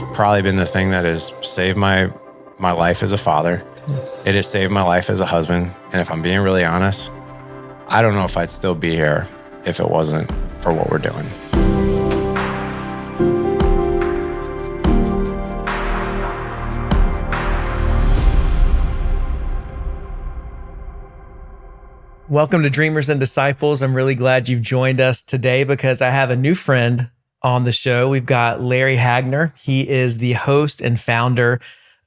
It's probably been the thing that has saved my life as a father. It has saved my life as a husband. And if I'm being really honest, I don't know if I'd still be here if it wasn't for what we're doing. Welcome to Dreamers and Disciples. I'm really glad you've joined us today because I have a new friend on the show. We've got Larry Hagner. He is the host and founder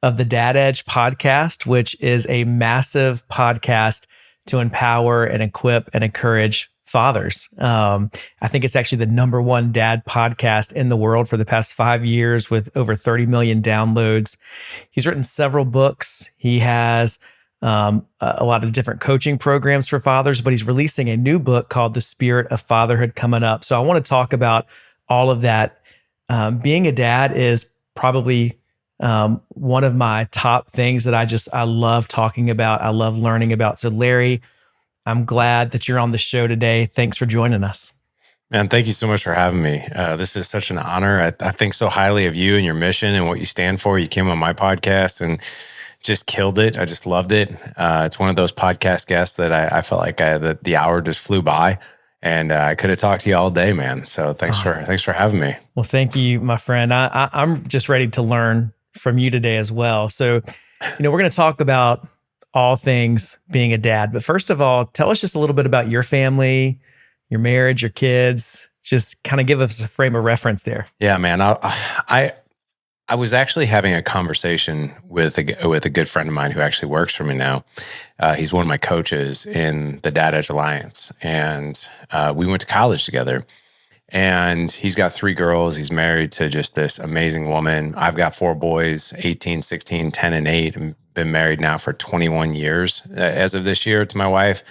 of the Dad Edge podcast, which is a massive podcast to empower and equip and encourage fathers. I think it's actually the number one dad podcast in the world for the past 5 years with over 30 million downloads. He's written several books. He has a lot of different coaching programs for fathers, but he's releasing a new book called The Spirit of Fatherhood coming up. So I want to talk about all of that. Being a dad is probably one of my top things that I love talking about. I love learning about. So Larry, I'm glad that you're on the show today. Thanks for joining us. Man, thank you so much for having me. This is such an honor. I think so highly of you and your mission and what you stand for. You came on my podcast and just killed it. I just loved it. It's one of those podcast guests that I felt like the hour just flew by, and I could have talked to you all day, man. So thanks for having me. Well, thank you, my friend. I'm just ready to learn from you today as well. So, we're going to talk about all things being a dad. But first of all, tell us just a little bit about your family, your marriage, your kids. Just kind of give us a frame of reference there. Yeah, man. I was actually having a conversation with a good friend of mine who actually works for me now. He's one of my coaches in the Dad Edge Alliance, and we went to college together. And he's got 3 girls. He's married to just this amazing woman. I've got 4 boys, 18, 16, 10, and 8. I've been married now for 21 years as of this year to my wife.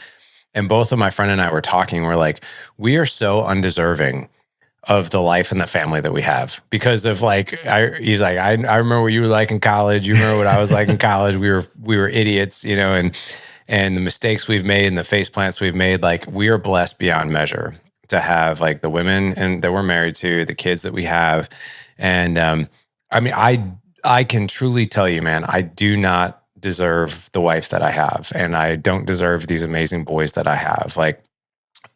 And both of my friend and I were talking. We're like, we are so undeserving of the life and the family that we have because of he's like, I remember what you were like in college. You remember what I was like in college. We were idiots, and the mistakes we've made and the face plants we've made, like we are blessed beyond measure to have like the women and that we're married to, the kids that we have. And I can truly tell you, man, I do not deserve the wife that I have. And I don't deserve these amazing boys that I have. Like,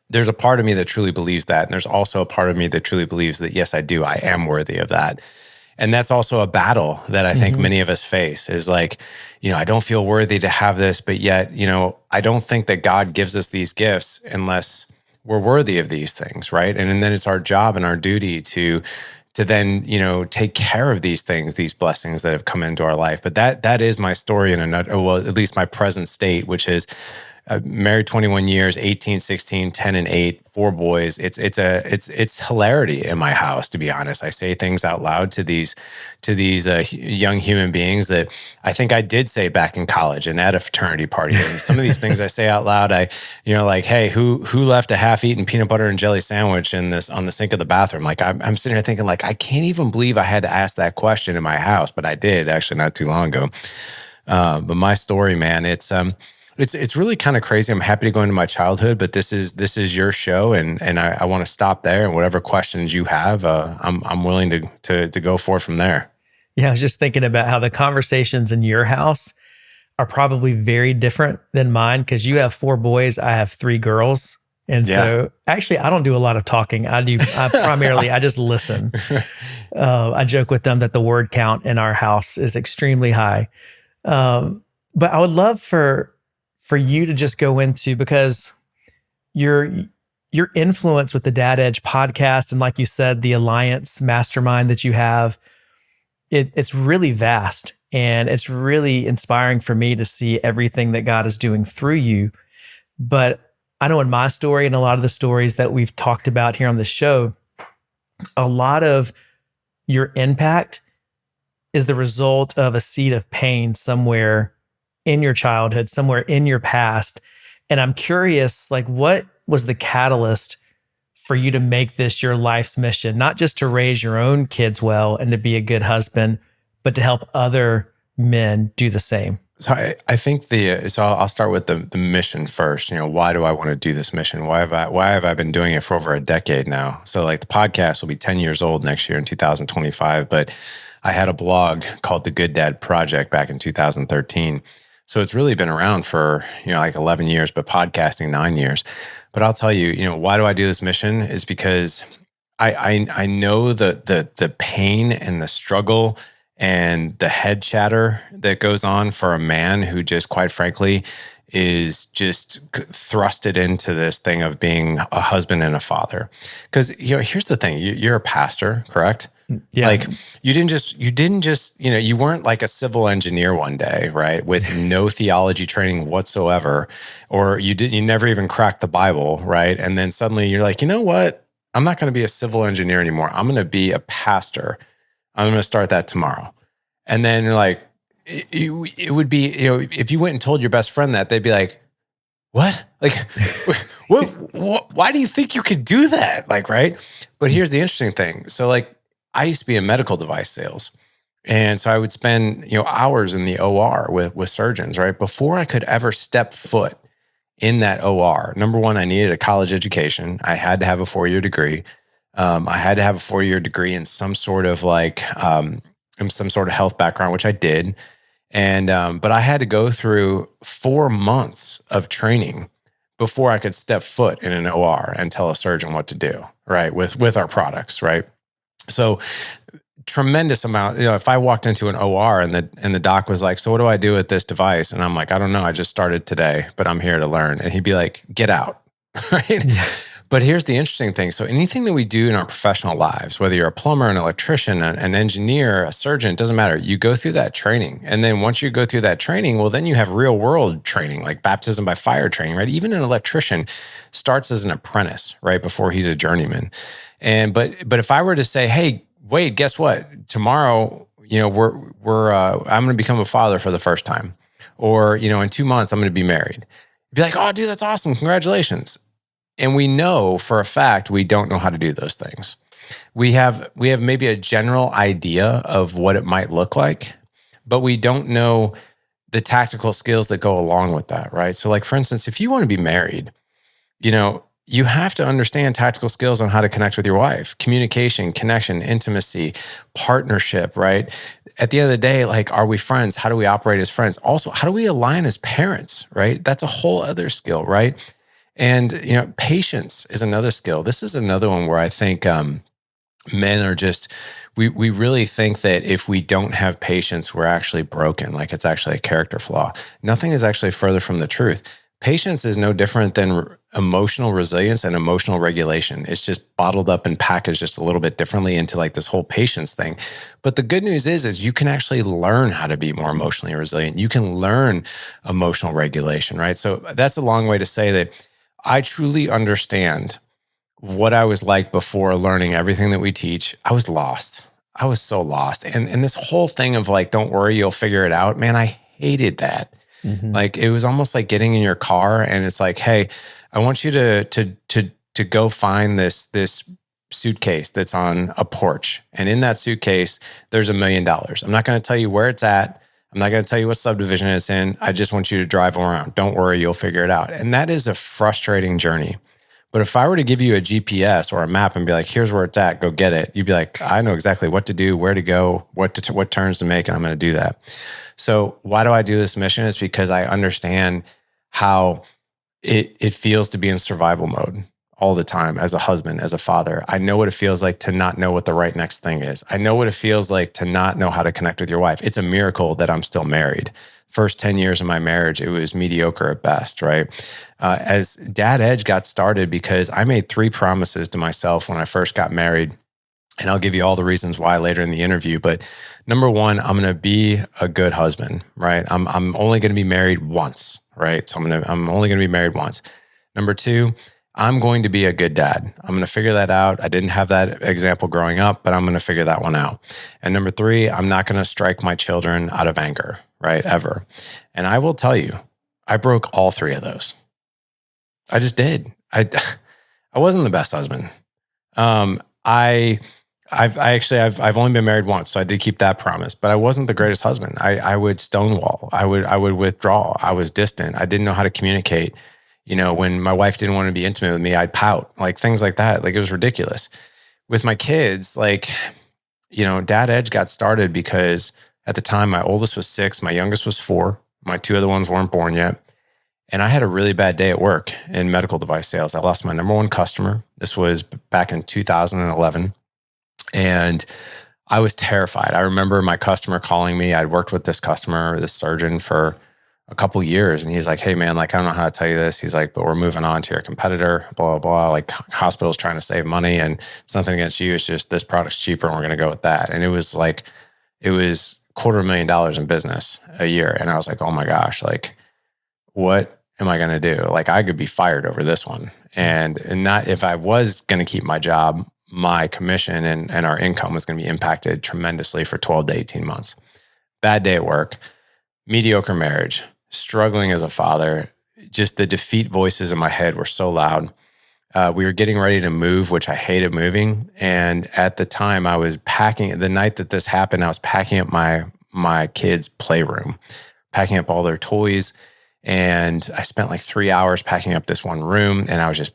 there's a part of me that truly believes that. And there's also a part of me that truly believes that, yes, I do. I am worthy of that. And that's also a battle that I think many of us face is like, I don't feel worthy to have this, but yet, I don't think that God gives us these gifts unless we're worthy of these things, right? And then it's our job and our duty to then, take care of these things, these blessings that have come into our life. But that is my story in at least my present state, which is married 21 years, 18, 16, 10, and 8, 4 boys. It's hilarity in my house, to be honest. I say things out loud to these young human beings that I think I did say back in college and at a fraternity party. And some of these things I say out loud, like, hey, who left a half-eaten peanut butter and jelly sandwich on the sink of the bathroom? Like I'm sitting here thinking, like, I can't even believe I had to ask that question in my house, but I did actually not too long ago. But my story, man, it's really kind of crazy. I'm happy to go into my childhood, but this is your show, and I want to stop there. And whatever questions you have, I'm willing to go forth from there. Yeah, I was just thinking about how the conversations in your house are probably very different than mine because you have 4 boys, I have 3 girls, and so actually I don't do a lot of talking. I just listen. I joke with them that the word count in our house is extremely high, but I would love for you to just go into, because your influence with the Dad Edge podcast and, like you said, the Alliance mastermind that you have, it's really vast, and it's really inspiring for me to see everything that God is doing through you. But I know in my story and a lot of the stories that we've talked about here on the show, a lot of your impact is the result of a seed of pain somewhere in your childhood, somewhere in your past. And I'm curious, like, what was the catalyst for you to make this your life's mission, not just to raise your own kids well and to be a good husband, but to help other men do the same? So I think I'll start with the mission first. Why do I want to do this mission? Why have I been doing it for over a decade now? So like the podcast will be 10 years old next year in 2025, but I had a blog called The Good Dad Project back in 2013. So it's really been around for, like 11 years, but podcasting 9 years. But I'll tell you, why do I do this mission is because I know the pain and the struggle and the head chatter that goes on for a man who just, quite frankly, is just thrusted into this thing of being a husband and a father. Because here's the thing: you're a pastor, correct? Yeah. Like you didn't just you weren't like a civil engineer one day, right, with no theology training whatsoever, or you never even cracked the Bible, right? And then suddenly you're like, you know what? I'm not going to be a civil engineer anymore. I'm going to be a pastor. I'm going to start that tomorrow. And then you're like, it would be, if you went and told your best friend that, they'd be like, what? Like, why do you think you could do that? Like, right? But here's the interesting thing. So, like, I used to be in medical device sales. And so I would spend, hours in the OR with surgeons, right? Before I could ever step foot in that OR, number one, I needed a college education. I had to have a 4-year degree. I had to have a 4-year degree in some sort of in some sort of health background, which I did. And but I had to go through 4 months of training before I could step foot in an OR and tell a surgeon what to do, right? With our products, right? So tremendous amount. If I walked into an OR and the doc was like, "So what do I do with this device?" And I'm like, "I don't know. I just started today, but I'm here to learn." And he'd be like, "Get out." Right? Yeah. But here's the interesting thing. So anything that we do in our professional lives, whether you're a plumber, an electrician, an engineer, a surgeon, it doesn't matter. You go through that training. And then once you go through that training, well, then you have real world training, like baptism by fire training, right? Even an electrician starts as an apprentice, right? Before he's a journeyman. But if I were to say, hey, Wade, guess what? Tomorrow, I'm going to become a father for the first time. Or, in 2 months, I'm going to be married. You'd be like, oh, dude, that's awesome. Congratulations. And we know for a fact we don't know how to do those things. We have maybe a general idea of what it might look like, but we don't know the tactical skills that go along with that, right? So like for instance, if you want to be married, you have to understand tactical skills on how to connect with your wife, communication, connection, intimacy, partnership, right? At the end of the day, like, are we friends? How do we operate as friends? Also, how do we align as parents, right? That's a whole other skill, right? And patience is another skill. This is another one where I think men are just we really think that if we don't have patience, we're actually broken. Like it's actually a character flaw. Nothing is actually further from the truth. Patience is no different than emotional resilience and emotional regulation. It's just bottled up and packaged just a little bit differently into like this whole patience thing. But the good news is you can actually learn how to be more emotionally resilient. You can learn emotional regulation, right? So that's a long way to say that I truly understand what I was like before learning everything that we teach. I was lost. I was so lost. And this whole thing of like, don't worry, you'll figure it out. Man, I hated that. Mm-hmm. Like it was almost like getting in your car and it's like, hey, I want you to go find this suitcase that's on a porch. And in that suitcase, there's $1 million. I'm not going to tell you where it's at. I'm not going to tell you what subdivision it's in. I just want you to drive around. Don't worry, you'll figure it out. And that is a frustrating journey. But if I were to give you a GPS or a map and be like, here's where it's at, go get it, you'd be like, I know exactly what to do, where to go, what turns to make, and I'm going to do that. So why do I do this mission? It's because I understand how it feels to be in survival mode all the time as a husband, as a father. I know what it feels like to not know what the right next thing is. I know what it feels like to not know how to connect with your wife. It's a miracle that I'm still married. First 10 years of my marriage, it was mediocre at best, right? As Dad Edge got started because I made 3 promises to myself when I first got married. And I'll give you all the reasons why later in the interview. But number one, I'm going to be a good husband, right? I'm only going to be married once, right? So I'm only going to be married once. Number 2, I'm going to be a good dad. I'm going to figure that out. I didn't have that example growing up, but I'm going to figure that one out. And number 3, I'm not going to strike my children out of anger, right? Ever. And I will tell you, I broke all 3 of those. I just did. I wasn't the best husband. I've only been married once, so I did keep that promise. But I wasn't the greatest husband. I would stonewall. I would withdraw. I was distant. I didn't know how to communicate. When my wife didn't want to be intimate with me, I'd pout, like things like that. Like it was ridiculous. With my kids, like Dad Edge got started because at the time my oldest was 6, my youngest was 4, my 2 other ones weren't born yet. And I had a really bad day at work in medical device sales. I lost my number one customer. This was back in 2011. And I was terrified. I remember my customer calling me. I'd worked with this customer, this surgeon, for a couple years. And he's like, hey, man, like, I don't know how to tell you this. He's like, but we're moving on to your competitor, blah, blah, blah. Like, hospitals trying to save money, and it's nothing against you. It's just this product's cheaper and we're going to go with that. And it was $250,000 in business a year. And I was like, oh my gosh, like, what am I going to do? Like, I could be fired over this one. And not, if I was going to keep my job, my commission and our income was going to be impacted tremendously for 12 to 18 months. Bad day at work, mediocre marriage, struggling as a father. Just the defeat voices in my head were so loud. We were getting ready to move, which I hated moving. And at the time I was packing, the night that this happened, I was packing up my kids' playroom, packing up all their toys. And I spent like 3 hours packing up this one room, and I was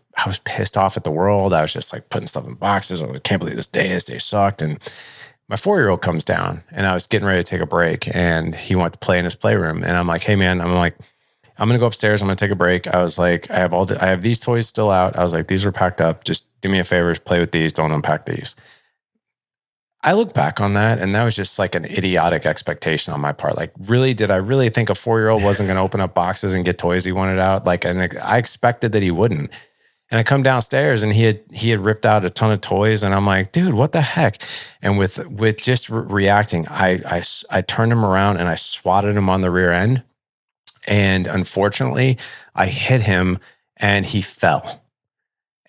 pissed off at the world. I was just like putting stuff in boxes. I can't believe this day sucked. And my 4-year-old comes down, and I was getting ready to take a break, and he wanted to play in his playroom. And I'm like, hey man, I'm going to go upstairs. I'm going to take a break. I was like, I have these toys still out. I was like, these are packed up. Just do me a favor, play with these. Don't unpack these. I look back on that, and that was just like an idiotic expectation on my part. Like, really, did I really think a 4-year-old wasn't going to open up boxes and get toys he wanted out? Like, and I expected that he wouldn't. And I come downstairs, and he had ripped out a ton of toys, and I'm like, dude, what the heck? And with just reacting, I turned him around and I swatted him on the rear end, and unfortunately, I hit him, and he fell.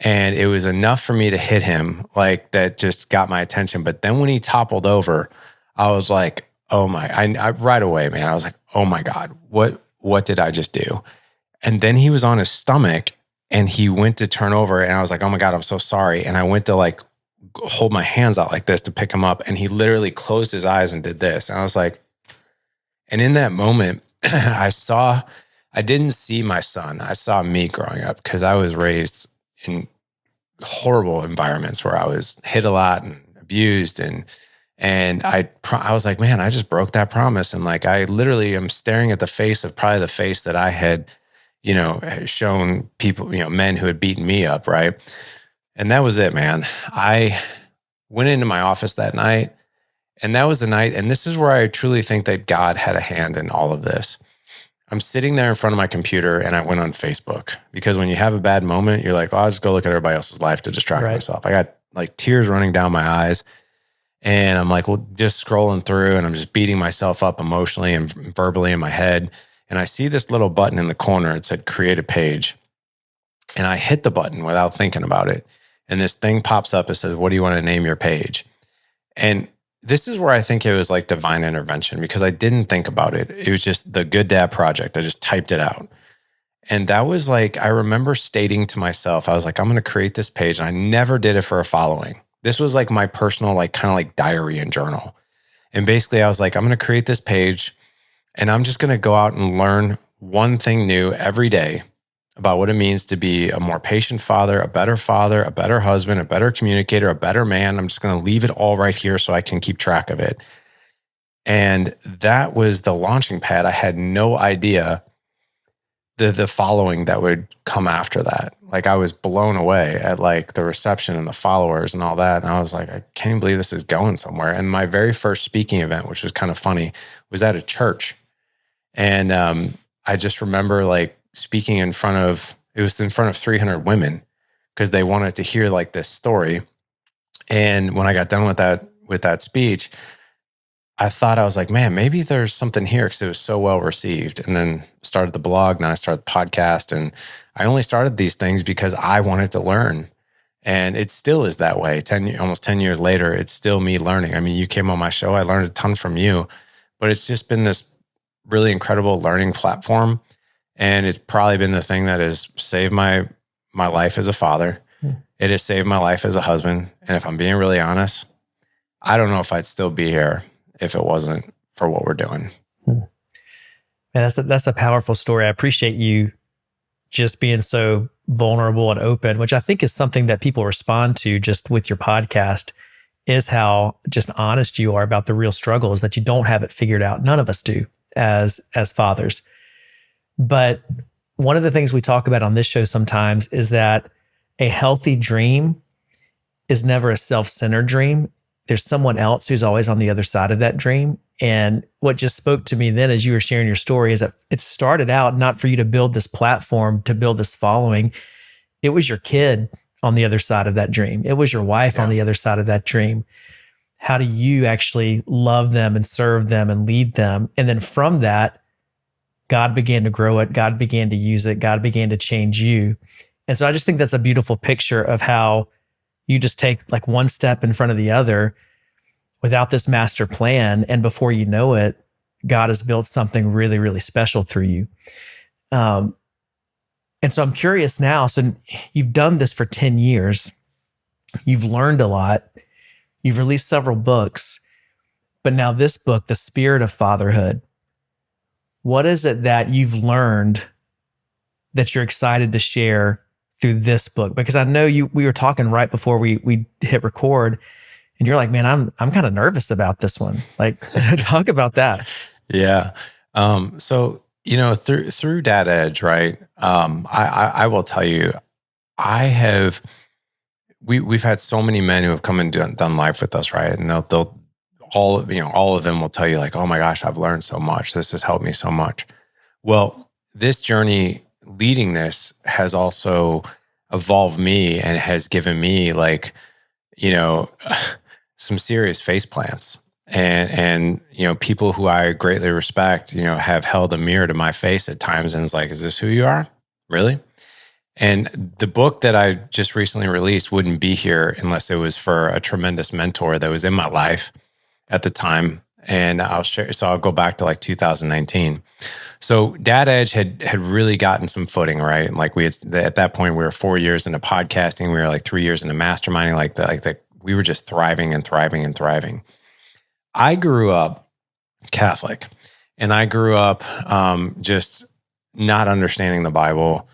And it was enough for me to hit him, like, that just got my attention. But then when he toppled over, I was like, oh my, I right away, man, I was like, oh my God, what did I just do? And then he was on his stomach, and he went to turn over, and I was like, oh my God, I'm so sorry. And I went to like hold my hands out like this to pick him up. And he literally closed his eyes and did this. And I was like, and in that moment, I didn't see my son. I saw me growing up, because I was raised in horrible environments where I was hit a lot and abused. And I was like, man, I just broke that promise. And like, I literally am staring at the face of probably the face that I had, shown people, men who had beaten me up. Right. And that was it, man. I went into my office that night, and that was the night. And this is where I truly think that God had a hand in all of this. I'm sitting there in front of my computer, and I went on Facebook, because when you have a bad moment, you're like, oh, I'll just go look at everybody else's life to distract myself. I got like tears running down my eyes, and I'm like, just scrolling through, and I'm just beating myself up emotionally and verbally in my head. And I see this little button in the corner. It said create a page. And I hit the button without thinking about it. And this thing pops up. It says, what do you want to name your page? And this is where I think it was like divine intervention, because I didn't think about it. It was just the Good Dad Project. I just typed it out. And that was like, I remember stating to myself, I was like, I'm going to create this page. And I never did it for a following. This was like my personal, like kind of like diary and journal. And basically I was like, I'm going to create this page, and I'm just going to go out and learn one thing new every day about what it means to be a more patient father, a better husband, a better communicator, a better man. I'm just going to leave it all right here so I can keep track of it. And that was the launching pad. I had no idea the following that would come after that. Like, I was blown away at like the reception and the followers and all that. And I was like, I can't even believe this is going somewhere. And my very first speaking event, which was kind of funny, was at a church. And I just remember like speaking in front of 300 women, because they wanted to hear like this story. And when I got done with that speech, I thought, I was like, man, maybe there's something here, because it was so well received. And then started the blog, and then I started the podcast. And I only started these things because I wanted to learn. And it still is that way. Almost 10 years later, it's still me learning. I mean, you came on my show, I learned a ton from you, but it's just been this really incredible learning platform. And it's probably been the thing that has saved my life as a father. It has saved my life as a husband. And if I'm being really honest, I don't know if I'd still be here if it wasn't for what we're doing. Man, that's a powerful story. I appreciate you just being so vulnerable and open, which I think is something that people respond to just with your podcast. is how just honest you are about the real struggle, is that you don't have it figured out. None of us do as fathers. But one of the things we talk about on this show sometimes is that a healthy dream is never a self-centered dream. There's someone else who's always on the other side of that dream. And what just spoke to me then as you were sharing your story is that it started out not for you to build this platform, to build this following. It was your kid on the other side of that dream. It was your wife on the other side of that dream. How do you actually love them and serve them and lead them? And then from that, God began to grow it. God began to use it. God began to change you. And so I just think that's a beautiful picture of how you just take like one step in front of the other without this master plan. And before you know it, God has built something really, really special through you. And so I'm curious now. So you've done this for 10 years. You've learned a lot. You've released several books. But now this book, The Spirit of Fatherhood, what is it that you've learned that you're excited to share through this book? Because I know we were talking right before we hit record, and you're like, man, I'm kind of nervous about this one. Like, talk about that. Yeah. So, through Dad Edge, right? I will tell you, we've had so many men who have come and done life with us, right? And they'll all of them will tell you like, oh my gosh, I've learned so much. This has helped me so much. Well, this journey leading this has also evolved me and has given me like, some serious face plants. And people who I greatly respect, have held a mirror to my face at times and it's like, is this who you are? Really? And the book that I just recently released wouldn't be here unless it was for a tremendous mentor that was in my life at the time. And I'll share, so I'll go back to like 2019. So Dad Edge had really gotten some footing, right? Like at that point, we were 4 years into podcasting. We were like 3 years into masterminding, we were just thriving and thriving and thriving. I grew up Catholic, and I grew up just not understanding the Bible.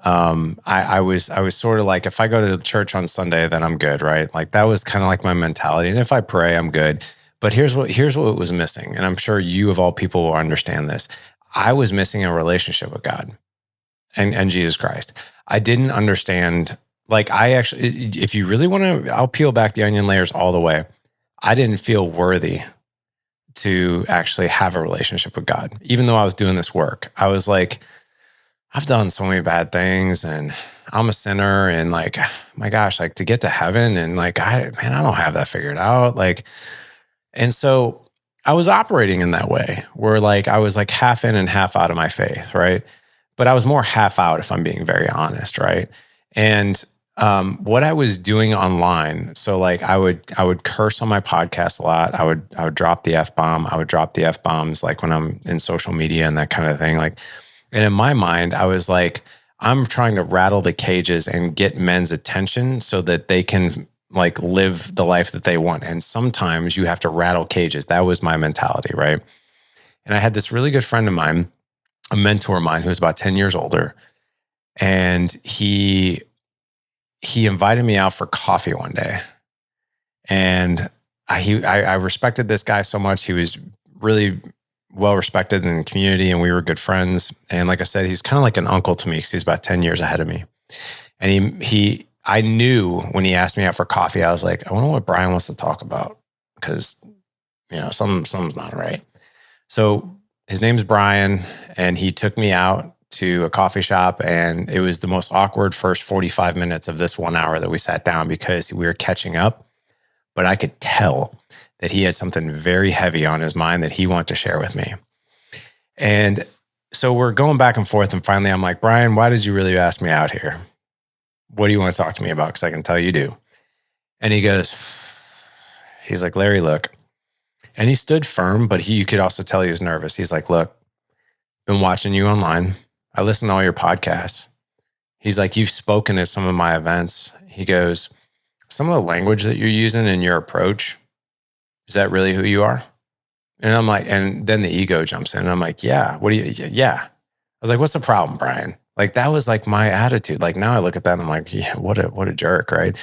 I was sort of like, if I go to church on Sunday, then I'm good, right? Like that was kind of like my mentality. And if I pray, I'm good. But here's what was missing, and I'm sure you of all people will understand this. I was missing a relationship with God and Jesus Christ. I didn't understand. Like if you really want to, I'll peel back the onion layers all the way. I didn't feel worthy to actually have a relationship with God, even though I was doing this work. I was like, I've done so many bad things and I'm a sinner, and like, my gosh, like to get to heaven and like, I don't have that figured out. Like, and so I was operating in that way where like, I was like half in and half out of my faith. Right. But I was more half out if I'm being very honest. Right. And what I was doing online, so like I would curse on my podcast a lot. I would drop the F-bomb. I would drop the F-bombs like when I'm in social media and that kind of thing. Like, and in my mind, I was like, I'm trying to rattle the cages and get men's attention so that they can like live the life that they want. And sometimes you have to rattle cages. That was my mentality, right? And I had this really good friend of mine, a mentor of mine who was about 10 years older. And he invited me out for coffee one day. And I respected this guy so much. He was really well respected in the community and we were good friends. And like I said, he's kind of like an uncle to me because he's about 10 years ahead of me. And I knew when he asked me out for coffee, I was like, I wonder what Brian wants to talk about because, something's not right. So his name's Brian, and he took me out to a coffee shop, and it was the most awkward first 45 minutes of this 1 hour that we sat down because we were catching up. But I could tell that he had something very heavy on his mind that he wanted to share with me. And so we're going back and forth, and finally I'm like, Brian, why did you really ask me out here? What do you want to talk to me about? Because I can tell you do. And he's like, Larry, look. And he stood firm, but you could also tell he was nervous. He's like, look, been watching you online. I listen to all your podcasts. He's like, you've spoken at some of my events. He goes, some of the language that you're using in your approach, is that really who you are? And I'm like, and then the ego jumps in. And I'm like, yeah, yeah. I was like, what's the problem, Brian? Like, that was like my attitude. Like, now I look at that and I'm like, yeah, what a jerk, right?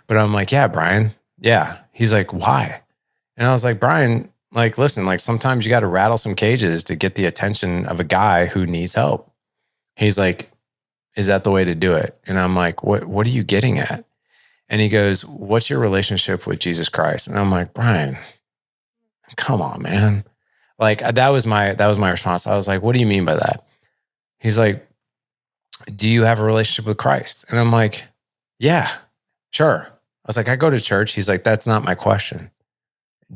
But I'm like, yeah, Brian, Yeah. He's like, why? And I was like, Brian, like, listen, like sometimes you got to rattle some cages to get the attention of a guy who needs help. He's like, is that the way to do it? And I'm like, what are you getting at? And he goes, what's your relationship with Jesus Christ? And I'm like, Brian, come on, man. Like that was my response. I was like, what do you mean by that? He's like, do you have a relationship with Christ? And I'm like, yeah, sure. I was like, I go to church. He's like, that's not my question.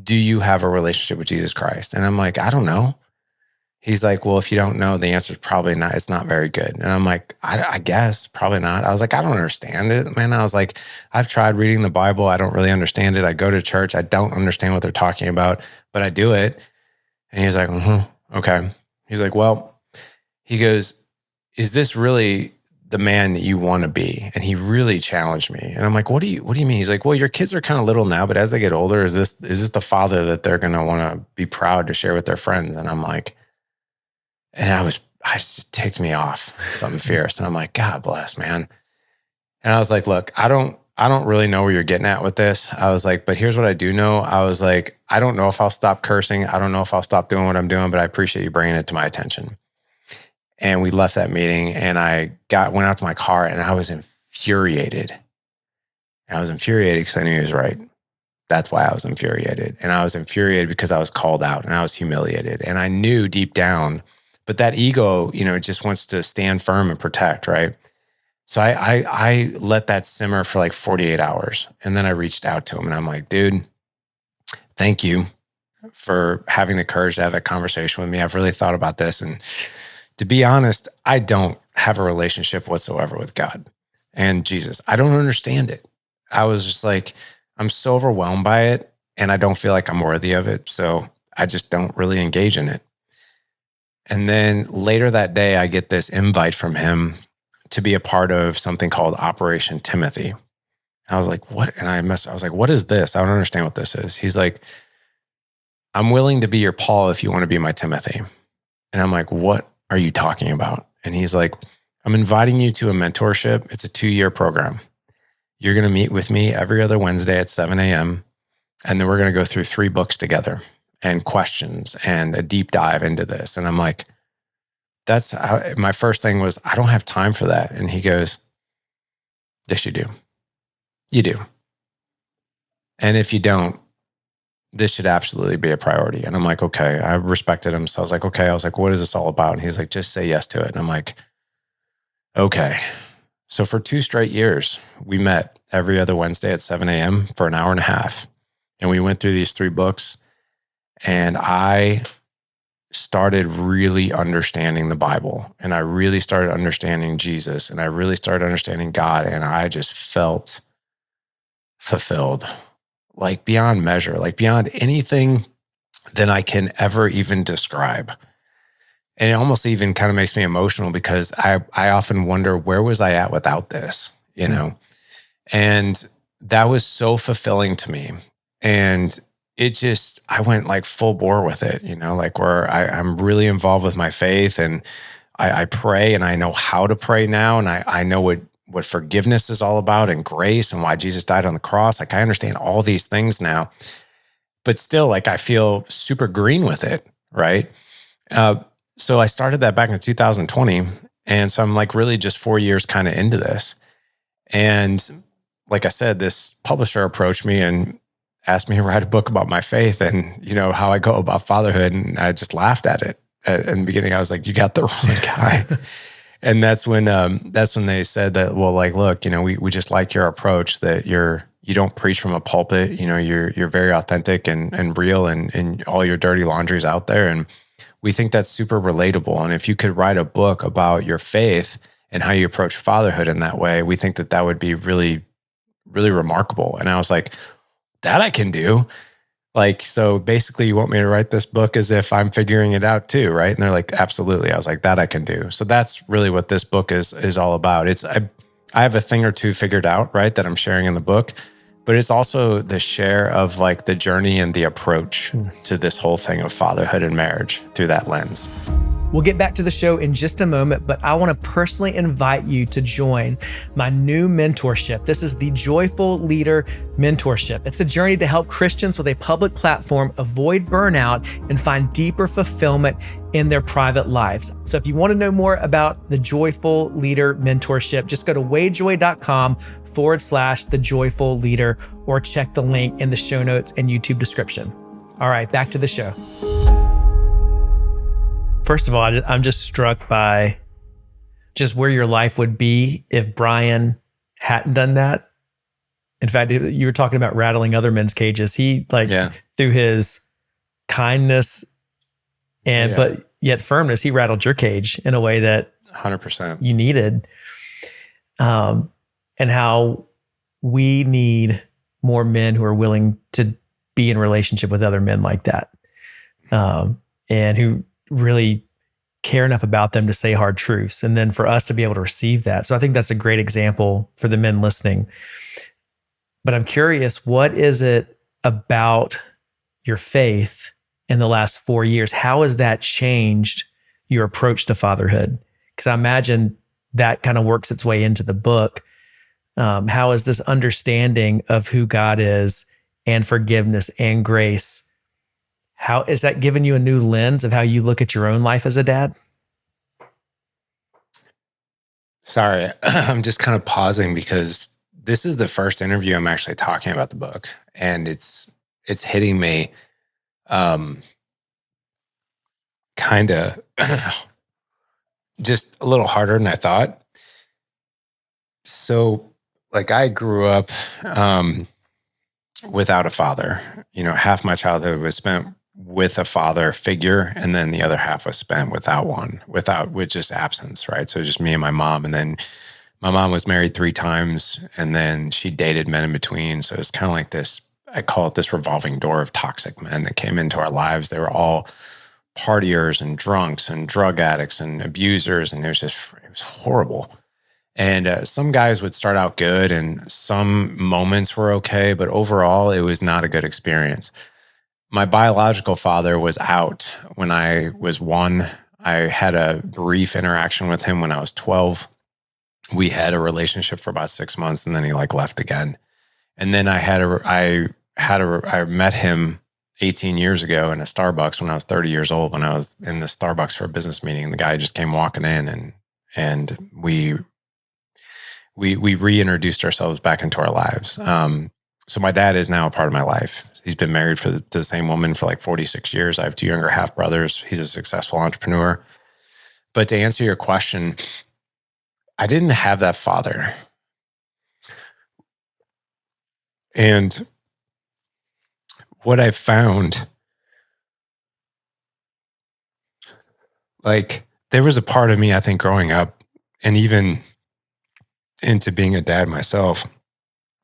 Do you have a relationship with Jesus Christ? And I'm like, I don't know. He's like, well, if you don't know, the answer is probably not. It's not very good. And I'm like, I guess probably not. I was like, I don't understand it, man. I was like, I've tried reading the Bible. I don't really understand it. I go to church. I don't understand what they're talking about, but I do it. And he's like, okay. He's like, well, he goes, is this really the man that you want to be? And he really challenged me. And I'm like, what do you mean? He's like, well, your kids are kind of little now, but as they get older, is this the father that they're going to want to be proud to share with their friends? And I'm like, I just ticked me off, something fierce. And I'm like, God bless, man. And I was like, look, I don't really know where you're getting at with this. I was like, but here's what I do know. I was like, I don't know if I'll stop cursing. I don't know if I'll stop doing what I'm doing, but I appreciate you bringing it to my attention. And we left that meeting and went out to my car and I was infuriated. And I was infuriated because I knew he was right. That's why I was infuriated. And I was infuriated because I was called out and I was humiliated. And I knew deep down, but that ego, just wants to stand firm and protect, right? So I let that simmer for like 48 hours. And then I reached out to him and I'm like, dude, thank you for having the courage to have that conversation with me. I've really thought about this. And to be honest, I don't have a relationship whatsoever with God and Jesus. I don't understand it. I was just like, I'm so overwhelmed by it and I don't feel like I'm worthy of it. So I just don't really engage in it. And then later that day, I get this invite from him to be a part of something called Operation Timothy. And I was like, what? And I was like, what is this? I don't understand what this is. He's like, I'm willing to be your Paul if you want to be my Timothy. And I'm like, what are you talking about? And he's like, I'm inviting you to a mentorship. It's a 2-year program. You're going to meet with me every other Wednesday at 7 a.m. And then we're going to go through 3 books together and questions and a deep dive into this. And I'm like, my first thing was, I don't have time for that. And he goes, yes, you do. You do. And if you don't, this should absolutely be a priority. And I'm like, okay, I respected him. So I was like, okay. I was like, what is this all about? And he's like, just say yes to it. And I'm like, okay. So for 2 straight years, we met every other Wednesday at 7 a.m. for an hour and a half. And we went through these 3 books. And I started really understanding the Bible. And I really started understanding Jesus. And I really started understanding God. And I just felt fulfilled, like beyond measure, like beyond anything that I can ever even describe. And it almost even kind of makes me emotional because I often wonder, where was I at without this, And that was so fulfilling to me. And I went like full bore with it, like where I'm really involved with my faith and I pray and I know how to pray now. And I know what forgiveness is all about and grace and why Jesus died on the cross. Like I understand all these things now, but still like I feel super green with it. Right. So I started that back in 2020. And so I'm like really just 4 years kind of into this. And like I said, this publisher approached me and asked me to write a book about my faith and, how I go about fatherhood. And I just laughed at it. In the beginning, I was like, you got the wrong guy. And that's when they said that, well, like, look, we just like your approach that you don't preach from a pulpit, you're very authentic and real and all your dirty laundry's out there. And we think that's super relatable. And if you could write a book about your faith and how you approach fatherhood in that way, we think that would be really, really remarkable. And I was like, that I can do. Like, so basically you want me to write this book as if I'm figuring it out too, right? And they're like, absolutely. I was like, that I can do. So that's really what this book is all about. I have a thing or two figured out, right, that I'm sharing in the book, but it's also the share of like the journey and the approach to this whole thing of fatherhood and marriage through that lens. We'll get back to the show in just a moment, but I want to personally invite you to join my new mentorship. This is the Joyful Leader Mentorship. It's a journey to help Christians with a public platform avoid burnout and find deeper fulfillment in their private lives. So if you want to know more about the Joyful Leader Mentorship, just go to wadejoye.com/the Joyful Leader, or check the link in the show notes and YouTube description. All right, back to the show. First of all, I'm just struck by just where your life would be if Brian hadn't done that. In fact, you were talking about rattling other men's cages. He through his kindness but yet firmness, he rattled your cage in a way that 100% you needed. And how we need more men who are willing to be in relationship with other men like that. And who really care enough about them to say hard truths, and then for us to be able to receive that. So I think that's a great example for the men listening. But I'm curious, what is it about your faith in the last 4 years? How has that changed your approach to fatherhood? Because I imagine that kind of works its way into the book. How is this understanding of who God is and forgiveness and grace, how is that giving you a new lens of how you look at your own life as a dad? Sorry, I'm just kind of pausing because this is the first interview I'm actually talking about the book, and it's hitting me kind of just a little harder than I thought. So, like, I grew up without a father. Half my childhood was spent with a father figure, and then the other half was spent without one, with just absence, right? So just me and my mom. And then my mom was married 3 times, and then she dated men in between. So it's kind of like this, I call it this revolving door of toxic men that came into our lives. They were all partiers and drunks and drug addicts and abusers, and it was horrible. And some guys would start out good, and some moments were okay, but overall, it was not a good experience. My biological father was out when I was 1. I had a brief interaction with him when I was 12. We had a relationship for about 6 months, and then he left again. And then I met him 18 years ago in a Starbucks when I was 30 years old, when I was in the Starbucks for a business meeting. The guy just came walking in, and we reintroduced ourselves back into our lives. So my dad is now a part of my life. He's been married to the same woman for 46 years. I have 2 younger half brothers. He's a successful entrepreneur. But to answer your question, I didn't have that father. And what I found, there was a part of me, I think, growing up, and even into being a dad myself,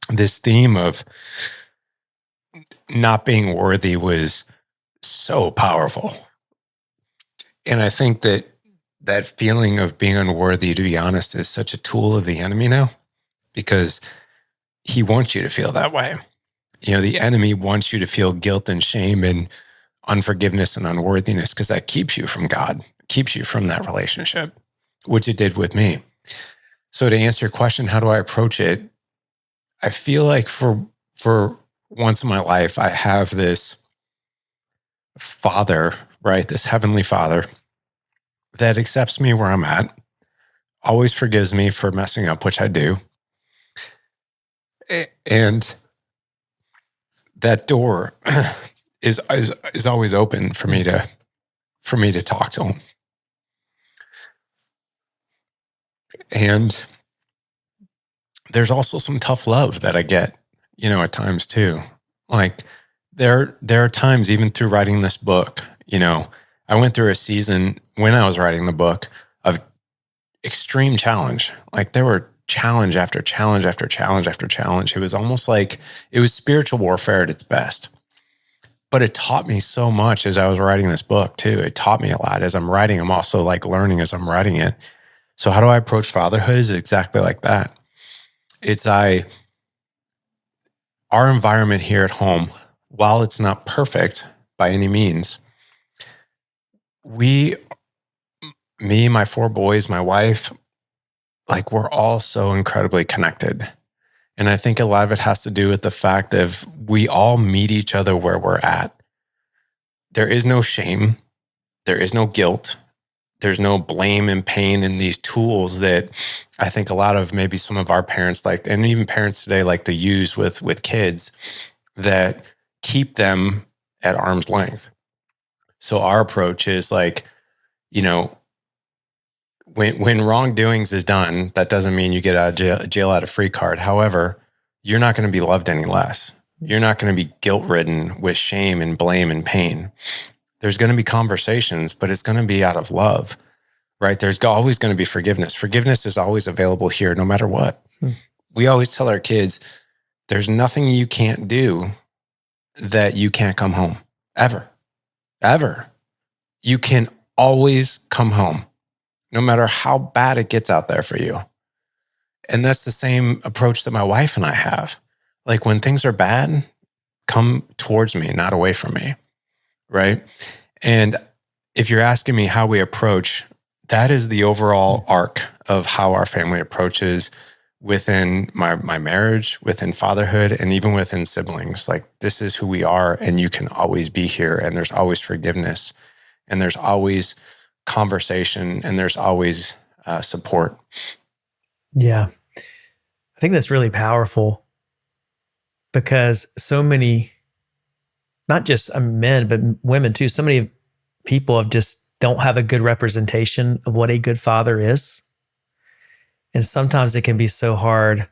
this theme of not being worthy was so powerful. And I think that feeling of being unworthy, to be honest, is such a tool of the enemy now, because he wants you to feel that way. The enemy wants you to feel guilt and shame and unforgiveness and unworthiness, because that keeps you from God, keeps you from that relationship, which it did with me. So to answer your question, how do I approach it? I feel like for once in my life, I have this father, right? This heavenly father that accepts me where I'm at, always forgives me for messing up, which I do. And that door is always open for me to talk to him. And there's also some tough love that I get, at times too. There are times, even through writing this book, I went through a season when I was writing the book of extreme challenge. There were challenge after challenge after challenge after challenge. It was almost like it was spiritual warfare at its best. But it taught me so much as I was writing this book too. It taught me a lot as I'm writing. I'm also learning as I'm writing it. So how do I approach fatherhood? Is exactly like that. Our environment here at home, while it's not perfect by any means, me, my four boys, my wife, like we're all so incredibly connected. And I think a lot of it has to do with the fact that we all meet each other where we're at. There is no shame. There is no guilt. There's no blame and pain in these tools that I think a lot of maybe some of our parents like, and even parents today like to use with kids that keep them at arm's length. So our approach is like, you know, when wrongdoings is done, that doesn't mean you get out of jail out of free card. However, you're not going to be loved any less. You're not going to be guilt ridden with shame and blame and pain. There's going to be conversations, but it's going to be out of love, right? There's always going to be forgiveness. Forgiveness is always available here, no matter what. We always tell our kids, there's nothing you can't do that you can't come home, ever, ever. You can always come home, no matter how bad it gets out there for you. And that's the same approach that my wife and I have. Like when things are bad, come towards me, not away from me, right? And if you're asking me how we approach, that is the overall arc of how our family approaches within my marriage, within fatherhood, and even within siblings. Like this is who we are, and you can always be here, and there's always forgiveness, and there's always conversation, and there's always support. Yeah. I think that's really powerful because so many, not just men, but women too, so many people have just don't have a good representation of what a good father is. And sometimes it can be so hard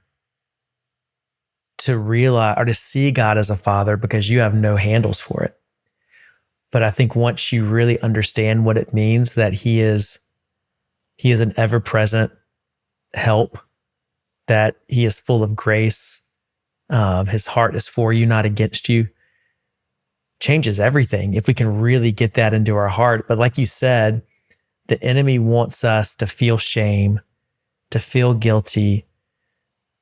to realize or to see God as a father because you have no handles for it. But I think once you really understand what it means that he is an ever-present help, that he is full of grace, his heart is for you, not against you, changes everything if we can really get that into our heart. But like you said, the enemy wants us to feel shame, to feel guilty,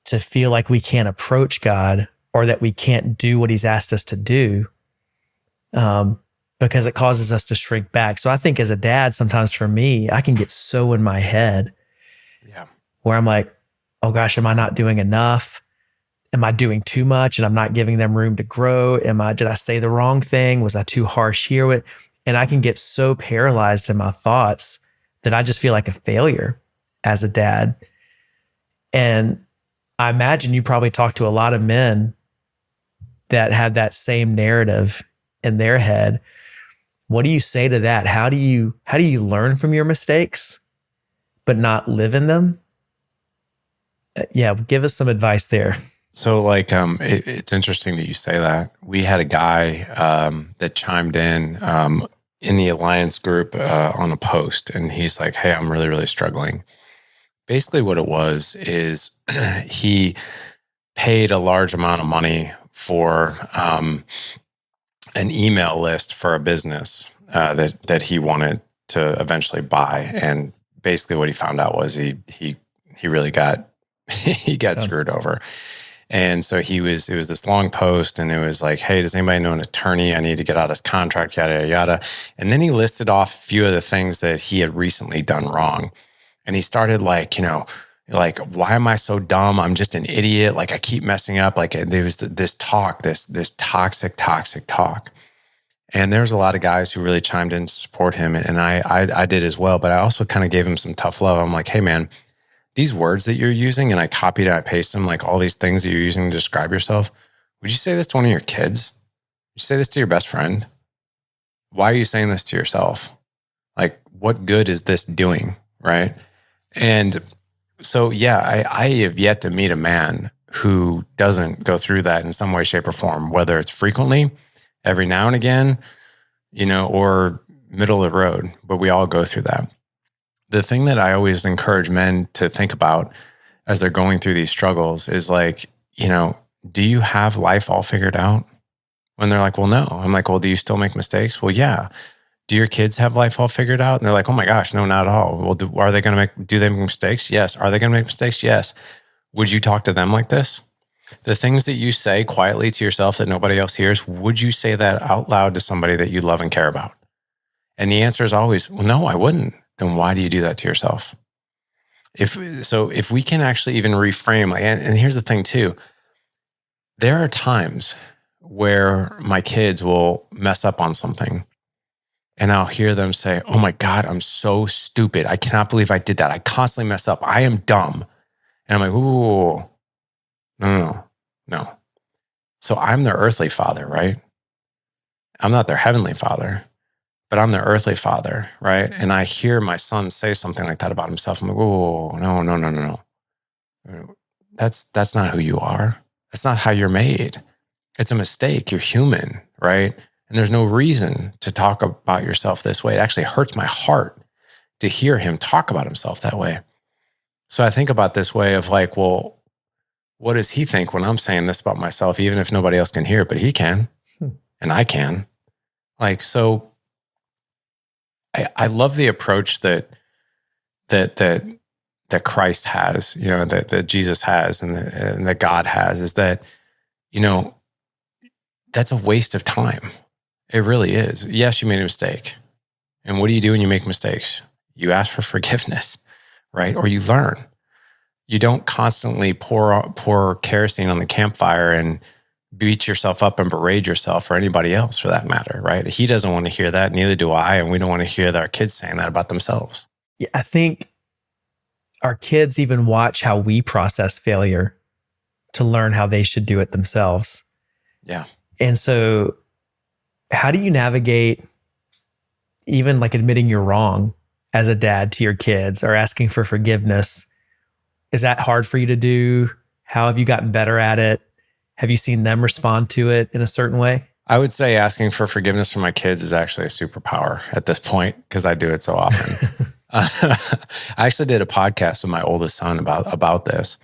to feel like we can't approach God or that we can't do what he's asked us to do, because it causes us to shrink back. So I think as a dad, sometimes for me, I can get so in my head where I'm like, oh gosh, am I not doing enough? Am I doing too much and I'm not giving them room to grow? Did I say the wrong thing? Was I too harsh here? And I can get so paralyzed in my thoughts that I just feel like a failure as a dad. And I imagine you probably talk to a lot of men that have that same narrative in their head. What do you say to that? How do you learn from your mistakes, but not live in them? Yeah, give us some advice there. So like, it's interesting that you say that. We had a guy that chimed in the Alliance group on a post, and he's like, hey, I'm really, really struggling. Basically what it was is he paid a large amount of money for an email list for a business that he wanted to eventually buy. And basically what he found out was he really got he got screwed over. And so it was this long post, and it was like, hey, does anybody know an attorney? I need to get out of this contract, yada, yada, yada. And then he listed off a few of the things that he had recently done wrong. And he started like, why am I so dumb? I'm just an idiot. Like I keep messing up. Like there was this talk, this toxic talk. And there's a lot of guys who really chimed in to support him. And I did as well. But I also kind of gave him some tough love. I'm like, hey man, these words that you're using, and I copied and I pasted them, like all these things that you're using to describe yourself. Would you say this to one of your kids? Would you say this to your best friend? Why are you saying this to yourself? Like, what good is this doing? Right. And so, yeah, I have yet to meet a man who doesn't go through that in some way, shape, or form, whether it's frequently, every now and again, or middle of the road, but we all go through that. The thing that I always encourage men to think about as they're going through these struggles is like, do you have life all figured out? When they're like, well, no. I'm like, well, do you still make mistakes? Well, yeah. Do your kids have life all figured out? And they're like, oh my gosh, no, not at all. Well, do they make mistakes? Yes. Are they going to make mistakes? Yes. Would you talk to them like this? The things that you say quietly to yourself that nobody else hears, would you say that out loud to somebody that you love and care about? And the answer is always, well, no, I wouldn't. then why do you do that to yourself? If we can actually even reframe, and here's the thing too, there are times where my kids will mess up on something and I'll hear them say, "Oh my God, I'm so stupid. I cannot believe I did that. I constantly mess up. I am dumb." And I'm like, "Ooh, no. So I'm their earthly father, right? I'm not their heavenly father, but I'm their earthly father, right?" And I hear my son say something like that about himself. I'm like, "Oh, no. That's not who you are. That's not how you're made. It's a mistake. You're human, right? And there's no reason to talk about yourself this way. It actually hurts my heart to hear him talk about himself that way." So I think about this way of like, well, what does he think when I'm saying this about myself, even if nobody else can hear it, but he can, and I can. Like, so I love the approach that that that Christ has, that Jesus has, and that God has, is that, you know, that's a waste of time. It really is. Yes, you made a mistake. And what do you do when you make mistakes? You ask for forgiveness, right? Or you learn. You don't constantly pour kerosene on the campfire and beat yourself up and berate yourself, or anybody else for that matter, right? He doesn't want to hear that. Neither do I. And we don't want to hear our kids saying that about themselves. Yeah, I think our kids even watch how we process failure to learn how they should do it themselves. Yeah. And so, how do you navigate even like admitting you're wrong as a dad to your kids, or asking for forgiveness? Is that hard for you to do? How have you gotten better at it? Have you seen them respond to it in a certain way? I would say asking for forgiveness from my kids is actually a superpower at this point, because I do it so often. I actually did a podcast with my oldest son about this,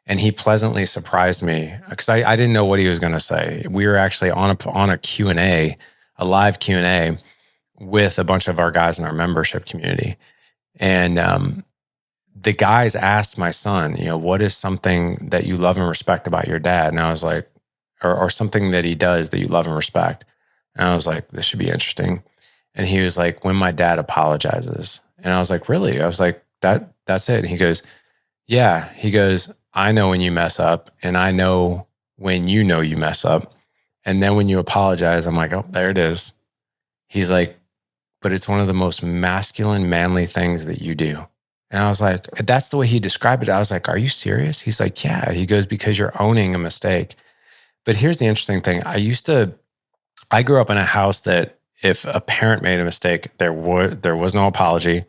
and he pleasantly surprised me because I didn't know what he was going to say. We were actually on a Q&A, a live Q&A with a bunch of our guys in our membership community. And the guys asked my son, what is something that you love and respect about your dad? And I was like, or something that he does that you love and respect. And I was like, this should be interesting. And he was like, when my dad apologizes. And I was like, really? I was like, that's it. And he goes, yeah. He goes, I know when you mess up, and I know when you mess up. And then when you apologize, I'm like, oh, there it is. He's like, but it's one of the most masculine, manly things that you do. And I was like, that's the way he described it. I was like, are you serious? He's like, yeah. He goes, because you're owning a mistake. But here's the interesting thing. I grew up in a house that if a parent made a mistake, there was no apology.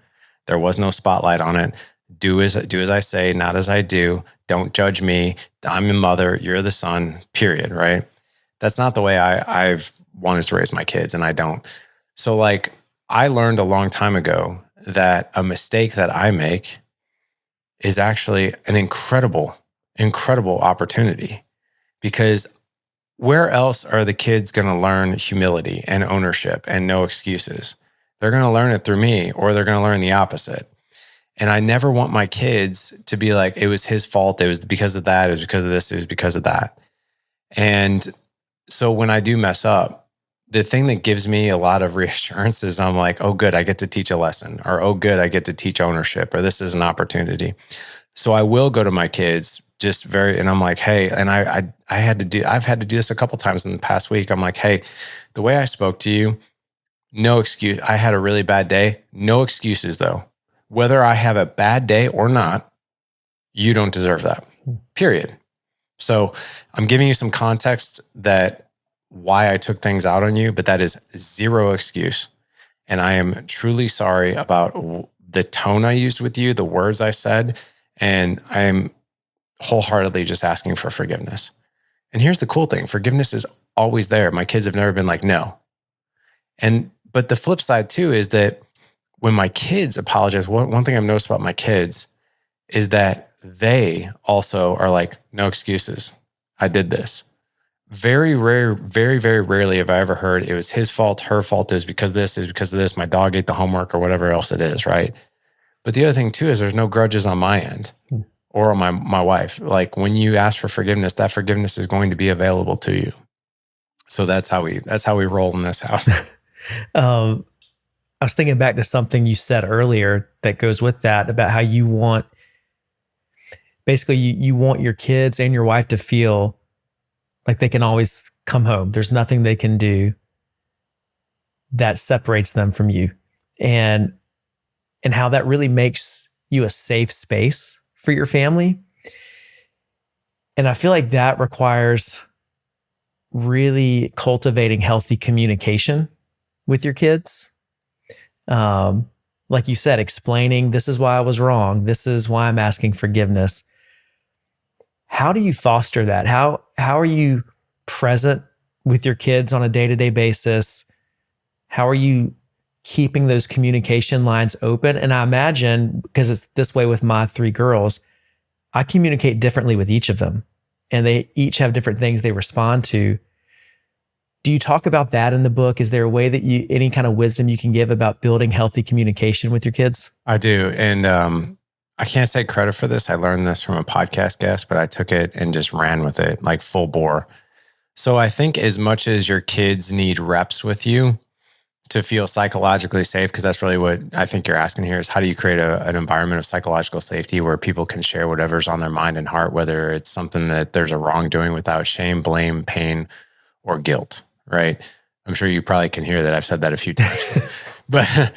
There was no spotlight on it. Do as I say, not as I do. Don't judge me. I'm the mother. You're the son, period. Right? That's not the way I've wanted to raise my kids, and I don't. So like, I learned a long time ago that a mistake that I make is actually an incredible, incredible opportunity, because where else are the kids going to learn humility and ownership and no excuses? They're going to learn it through me, or they're going to learn the opposite. And I never want my kids to be like, it was his fault. It was because of that. It was because of this. It was because of that. And so when I do mess up, the thing that gives me a lot of reassurance is I'm like, oh, good, I get to teach a lesson, or oh, good, I get to teach ownership, or this is an opportunity. So I will go to my kids and I'm like, hey, and I've had to do this a couple times in the past week. I'm like, hey, the way I spoke to you, no excuse. I had a really bad day. No excuses though. Whether I have a bad day or not, you don't deserve that. Period. So I'm giving you some context that why I took things out on you, but that is zero excuse. And I am truly sorry about the tone I used with you, the words I said, and I am wholeheartedly just asking for forgiveness. And here's the cool thing. Forgiveness is always there. My kids have never been like, no. But the flip side too is that when my kids apologize, one thing I've noticed about my kids is that they also are like, no excuses. I did this. Very rare, very, very rarely have I ever heard it was his fault, her fault, it was because of this, it was because of this, my dog ate the homework, or whatever else it is, right? But the other thing too is there's no grudges on my end or on my wife. Like, when you ask for forgiveness, that forgiveness is going to be available to you. So that's how we roll in this house. um, I was thinking back to something you said earlier that goes with that about how you want, basically, you want your kids and your wife to feel like they can always come home. There's nothing they can do that separates them from you. And how that really makes you a safe space for your family. And I feel like that requires really cultivating healthy communication with your kids. Like you said, explaining this is why I was wrong. This is why I'm asking forgiveness. How do you foster that? How are you present with your kids on a day-to-day basis? How are you keeping those communication lines open? And I imagine, because it's this way with my 3 girls, I communicate differently with each of them, and they each have different things they respond to. Do you talk about that in the book? Is there a way that any kind of wisdom you can give about building healthy communication with your kids? I do. And I can't take credit for this. I learned this from a podcast guest, but I took it and just ran with it like full bore. So I think as much as your kids need reps with you to feel psychologically safe, because that's really what I think you're asking here, is how do you create an environment of psychological safety where people can share whatever's on their mind and heart, whether it's something that there's a wrongdoing without shame, blame, pain, or guilt, right? I'm sure you probably can hear that I've said that a few times. But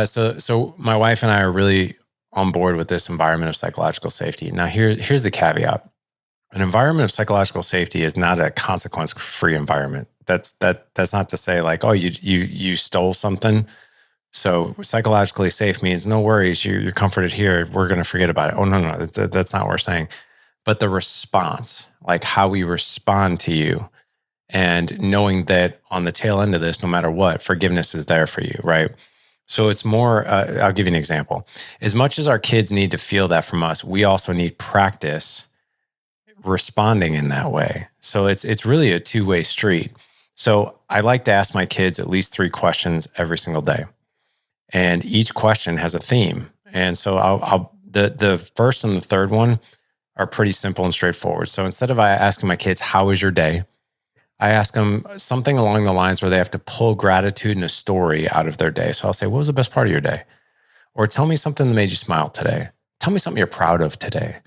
so my wife and I are really on board with this environment of psychological safety. Now, here's the caveat. An environment of psychological safety is not a consequence-free environment. That's not to say like, oh, you stole something, so psychologically safe means no worries, you're comforted here, we're going to forget about it. Oh, no, that's not what we're saying. But the response, like how we respond to you, and knowing that on the tail end of this, no matter what, forgiveness is there for you, right? So it's more, I'll give you an example. As much as our kids need to feel that from us, we also need practice responding in that way. So it's really a two-way street. So I like to ask my kids at least 3 questions every single day, and each question has a theme. And so the first and the third one are pretty simple and straightforward. So instead of I asking my kids, "How was your day?" I ask them something along the lines where they have to pull gratitude and a story out of their day. So I'll say, "What was the best part of your day?" Or tell me something that made you smile today. Tell me something you're proud of today.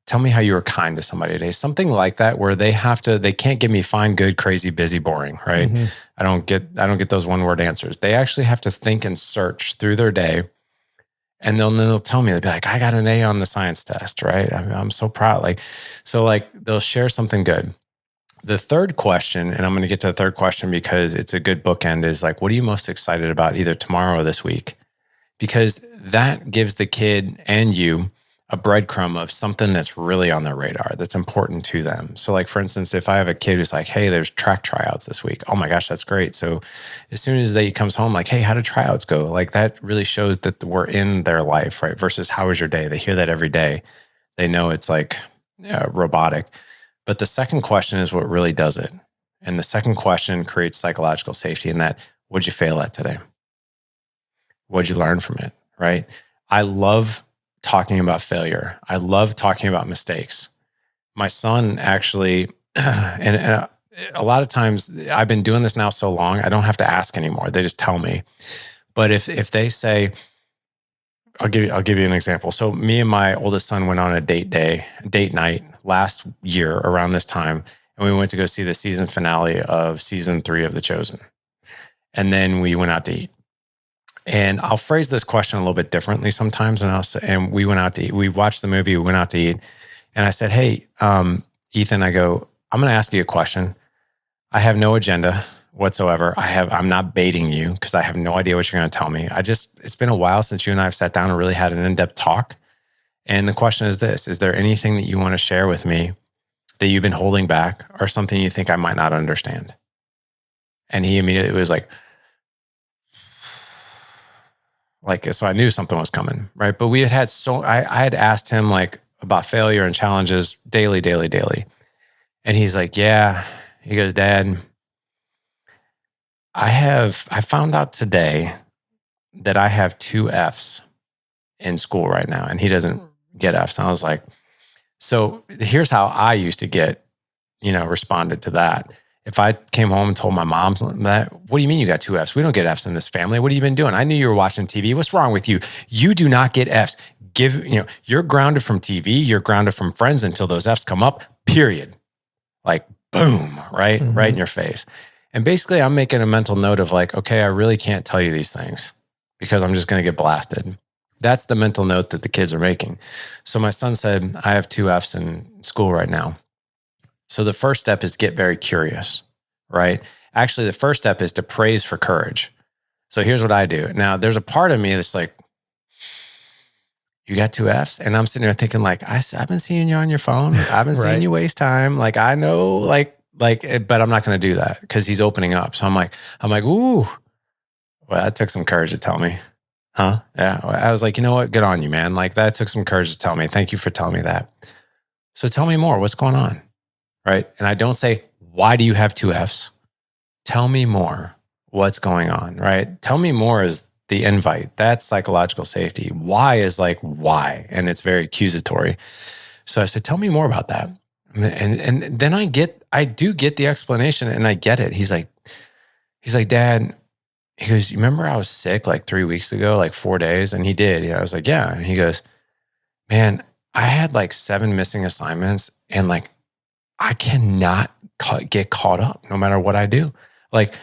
Tell me how you were kind to somebody today. Something like that, where they can't give me fine, good, crazy, busy, boring, right? Mm-hmm. I don't get those one word answers. They actually have to think and search through their day. And then they'll tell me, they'll be like, I got an A on the science test, right? I'm so proud. Like they'll share something good. The third question, and I'm going to get to the third question because it's a good bookend, is like, what are you most excited about either tomorrow or this week? Because that gives the kid and you a breadcrumb of something that's really on their radar, that's important to them. So like, for instance, if I have a kid who's like, hey, there's track tryouts this week. Oh my gosh, that's great. So as soon as he comes home, like, hey, how did tryouts go? Like that really shows that we're in their life, right? Versus how was your day? They hear that every day. They know it's like robotic. But the second question is what really does it. And the second question creates psychological safety in that, what'd you fail at today? What'd you learn from it, right? I love talking about failure. I love talking about mistakes. My son actually, and a lot of times I've been doing this now so long, I don't have to ask anymore. They just tell me. But if they say, I'll give you an example. So me and my oldest son went on a date night last year around this time, and we went to go see the season finale of season 3 of The Chosen. And then we went out to eat. And I'll phrase this question a little bit differently sometimes. And we went out to eat. We watched the movie. We went out to eat. And I said, hey, Ethan, I go, I'm going to ask you a question. I have no agenda whatsoever. I'm not baiting you because I have no idea what you're going to tell me. It's been a while since you and I have sat down and really had an in-depth talk. And the question is this: is there anything that you want to share with me that you've been holding back, or something you think I might not understand? And he immediately was like, so I knew something was coming, right? But we had I had asked him like about failure and challenges daily. And he's like, yeah, he goes, Dad, I found out today that I have 2 Fs in school right now, and he doesn't get Fs. And I was like, so here's how I used to get, responded to that If I came home and told my mom that, what do you mean you got 2 Fs? We don't get Fs in this family. What have you been doing? I knew you were watching TV. What's wrong with you? You do not get Fs. You're grounded from TV. You're grounded from friends until those Fs come up, period. Like, boom, right? Mm-hmm. Right in your face. And basically, I'm making a mental note of like, okay, I really can't tell you these things because I'm just going to get blasted. That's the mental note that the kids are making. So my son said, I have 2 Fs in school right now. So the first step is get very curious, right? Actually, the first step is to praise for courage. So here's what I do. Now, there's a part of me that's like, you got 2 Fs? And I'm sitting there thinking like, I've been seeing you on your phone. I've been seeing you waste time. Like, I know, but I'm not going to do that because he's opening up. So I'm like, ooh, well, that took some courage to tell me. Huh? Yeah. I was like, you know what? Good on you, man. Like, that took some courage to tell me. Thank you for telling me that. So tell me more. What's going on? Right? And I don't say, why do you have 2 Fs? Tell me more. What's going on? Right? Tell me more is the invite. That's psychological safety. Why is like, why? And it's very accusatory. So I said, tell me more about that. And then I do get the explanation and I get it. He's like, Dad, he goes, you remember I was sick like 3 weeks ago, like 4 days? And he did. Yeah. I was like, yeah. And he goes, man, I had like 7 missing assignments and like, I cannot get caught up no matter what I do. Like,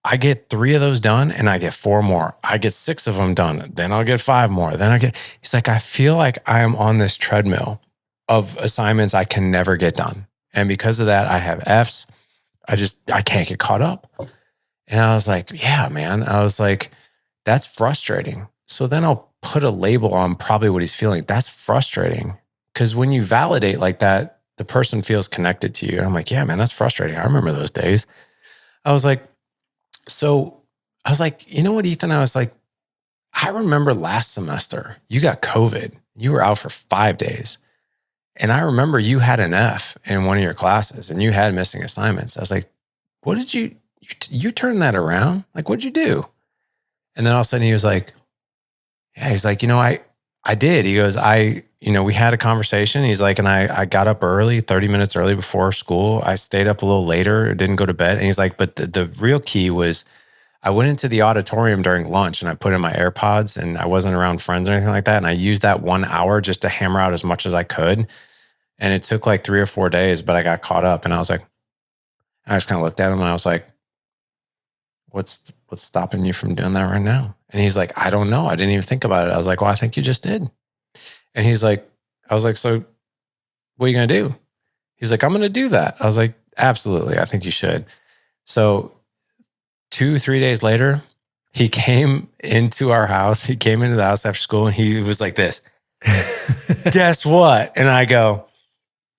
I get 3 of those done and I get 4 more. I get 6 of them done. Then I'll get 5 more. He's like, I feel like I am on this treadmill of assignments I can never get done. And because of that, I have Fs. I can't get caught up. And I was like, yeah, man. I was like, that's frustrating. So then I'll put a label on probably what he's feeling. That's frustrating. Because when you validate like that, the person feels connected to you. And I'm like, yeah, man, that's frustrating. I remember those days. I was like, you know what, Ethan? I was like, I remember last semester, you got COVID. You were out for 5 days. And I remember you had an F in one of your classes and you had missing assignments. I was like, what did you turn that around? Like, what'd you do? And then all of a sudden he was like, yeah, he's like, I did. He goes, we had a conversation. He's like, and I got up early, 30 minutes early before school. I stayed up a little later, didn't go to bed. And he's like, but the real key was I went into the auditorium during lunch and I put in my AirPods and I wasn't around friends or anything like that. And I used that 1 hour just to hammer out as much as I could. And it took like 3 or 4 days, but I got caught up. And I was like, I just kind of looked at him and I was like, what's stopping you from doing that right now? And he's like, I don't know. I didn't even think about it. I was like, well, I think you just did. And he's like, I was like, so what are you going to do? He's like, I'm going to do that. I was like, absolutely. I think you should. So 2-3 days later, he came into our house. He came into the house after school and he was like this, guess what? And I go,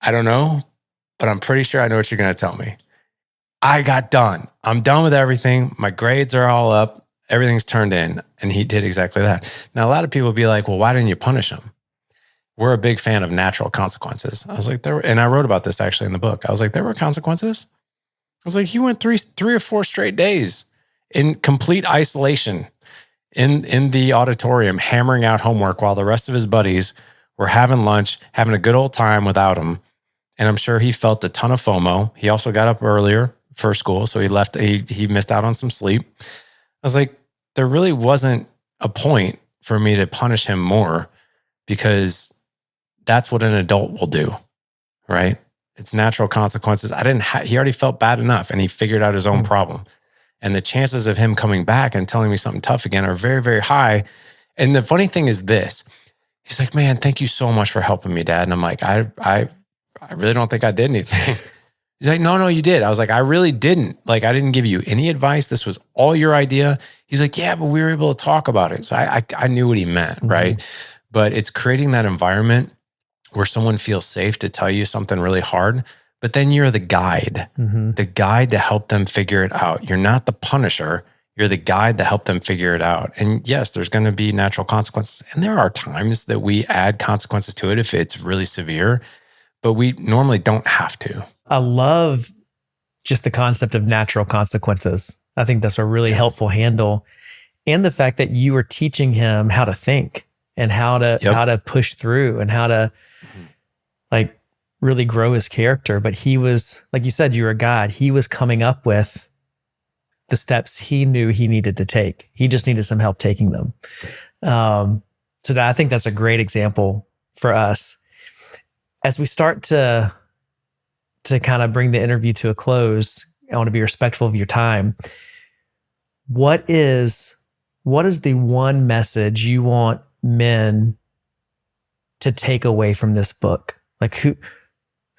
I don't know, but I'm pretty sure I know what you're going to tell me. I got done. I'm done with everything. My grades are all up. Everything's turned in. And he did exactly that. Now, a lot of people be like, well, why didn't you punish him? We're a big fan of natural consequences. I was like, and I wrote about this actually in the book. I was like, there were consequences. I was like, he went three or 4 straight days in complete isolation in the auditorium, hammering out homework while the rest of his buddies were having lunch, having a good old time without him. And I'm sure he felt a ton of FOMO. He also got up earlier for school, so he missed out on some sleep. I was like, there really wasn't a point for me to punish him more because that's what an adult will do, right? It's natural consequences. He already felt bad enough and he figured out his own problem. And the chances of him coming back and telling me something tough again are very, very high. And the funny thing is this, he's like, man, thank you so much for helping me, Dad. And I'm like, I really don't think I did anything. He's like, no, you did. I was like, I really didn't. Like, I didn't give you any advice. This was all your idea. He's like, yeah, but we were able to talk about it. So I knew what he meant, right? But it's creating that environment where someone feels safe to tell you something really hard, but then you're the guide to help them figure it out. You're not the punisher. You're the guide to help them figure it out. And yes, there's going to be natural consequences. And there are times that we add consequences to it if it's really severe, but we normally don't have to. I love just the concept of natural consequences. I think that's a really helpful handle. And the fact that you were teaching him how to think and how to push through and how to like really grow his character, but he was, like you said, you're a guide. He was coming up with the steps he knew he needed to take. He just needed some help taking them. So that, I think that's a great example for us. As we start to kind of bring the interview to a close, I want to be respectful of your time. What is the one message you want men to take away from this book? Like who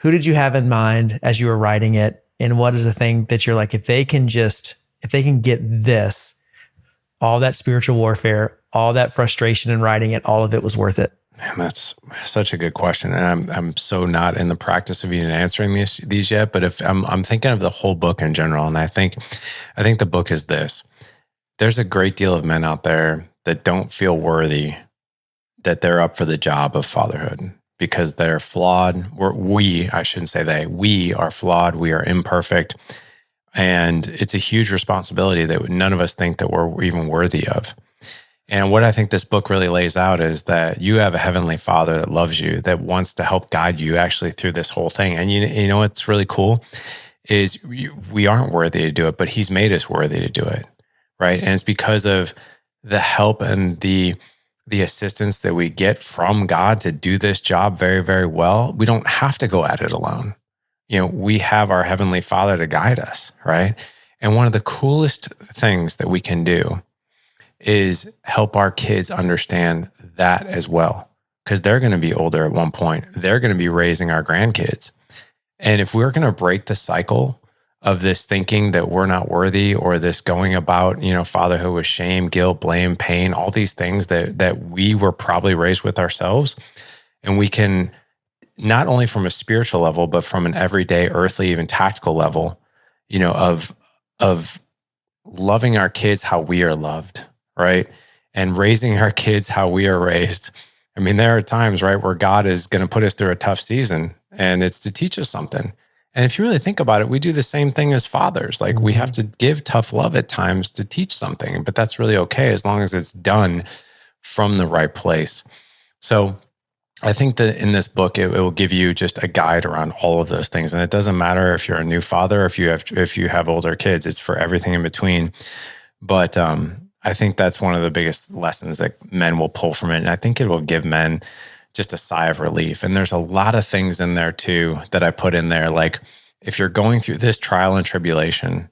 did you have in mind as you were writing it? And what is the thing that you're like, if they can get this, all that spiritual warfare, all that frustration in writing it, all of it was worth it? Man, that's such a good question, and I'm so not in the practice of even answering these yet. But if I'm thinking of the whole book in general, and I think the book is this: there's a great deal of men out there that don't feel worthy that they're up for the job of fatherhood because they're flawed. I shouldn't say they. We are flawed. We are imperfect, and it's a huge responsibility that none of us think that we're even worthy of. And what I think this book really lays out is that you have a heavenly Father that loves you, that wants to help guide you actually through this whole thing. And you know what's really cool is we aren't worthy to do it, but He's made us worthy to do it, right? And it's because of the help and the assistance that we get from God to do this job very, very well. We don't have to go at it alone. We have our heavenly Father to guide us, right? And one of the coolest things that we can do is help our kids understand that as well, because they're going to be older at one point. They're going to be raising our grandkids. And if we're going to break the cycle of this thinking that we're not worthy, or this going about, fatherhood with shame, guilt, blame, pain, all these things that we were probably raised with ourselves, and we can, not only from a spiritual level, but from an everyday, earthly, even tactical level, of loving our kids how we are loved, right? And raising our kids how we are raised. I mean, there are times, right, where God is going to put us through a tough season, and it's to teach us something. And if you really think about it, we do the same thing as fathers. Like, we have to give tough love at times to teach something, but that's really okay as long as it's done from the right place. So I think that in this book, it will give you just a guide around all of those things. And it doesn't matter if you're a new father, or if you have older kids, it's for everything in between. But I think that's one of the biggest lessons that men will pull from it. And I think it will give men just a sigh of relief. And there's a lot of things in there too that I put in there. Like, if you're going through this trial and tribulation,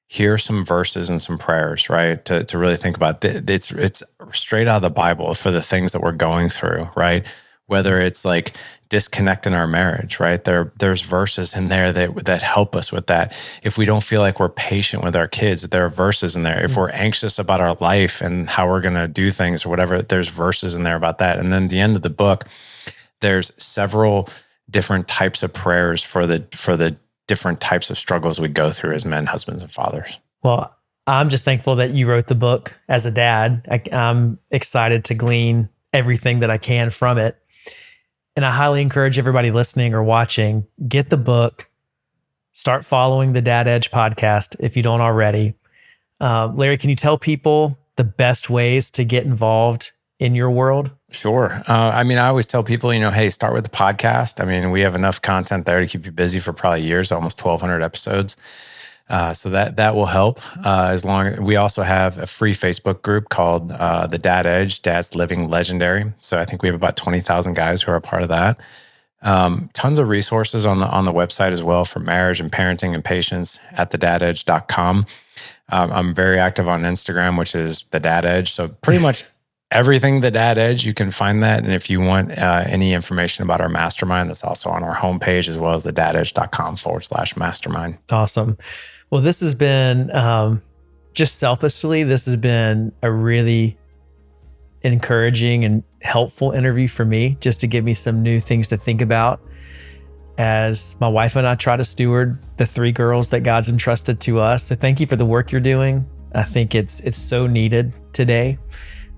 here are some verses and some prayers, right? To really think about. It's straight out of the Bible for the things that we're going through, right? Whether it's like disconnect in our marriage, right? There's verses in there that help us with that. If we don't feel like we're patient with our kids, there are verses in there. If we're anxious about our life and how we're going to do things or whatever, there's verses in there about that. And then the end of the book, there's several different types of prayers for the different types of struggles we go through as men, husbands, and fathers. Well, I'm just thankful that you wrote the book as a dad. I'm excited to glean everything that I can from it. And I highly encourage everybody listening or watching, get the book, start following the Dad Edge podcast if you don't already. Larry, can you tell people the best ways to get involved in your world? Sure. I always tell people, hey, start with the podcast. We have enough content there to keep you busy for probably years, almost 1,200 episodes. So that will help. We also have a free Facebook group called the Dad Edge, Dad's Living Legendary. So I think we have about 20,000 guys who are a part of that. Tons of resources on the website as well for marriage and parenting and patience at thedadedge.com. I'm very active on Instagram, which is the Dad Edge. So pretty much everything the Dad Edge, you can find that. And if you want any information about our mastermind, that's also on our homepage, as well as thedadedge.com/mastermind. Awesome. Well, this has been, just selfishly, this has been a really encouraging and helpful interview for me, just to give me some new things to think about as my wife and I try to steward the 3 girls that God's entrusted to us. So thank you for the work you're doing. I think it's so needed today.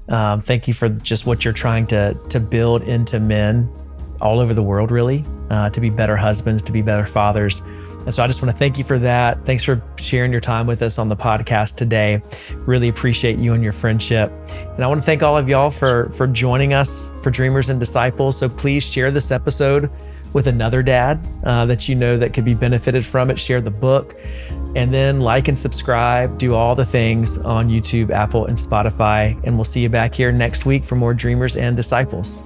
Thank you for just what you're trying to build into men all over the world, really, to be better husbands, to be better fathers. And so I just want to thank you for that. Thanks for sharing your time with us on the podcast today. Really appreciate you and your friendship. And I want to thank all of y'all for joining us for Dreamers and Disciples. So please share this episode with another dad that you know that could be benefited from it. Share the book. And then like and subscribe, do all the things on YouTube, Apple, and Spotify. And we'll see you back here next week for more Dreamers and Disciples.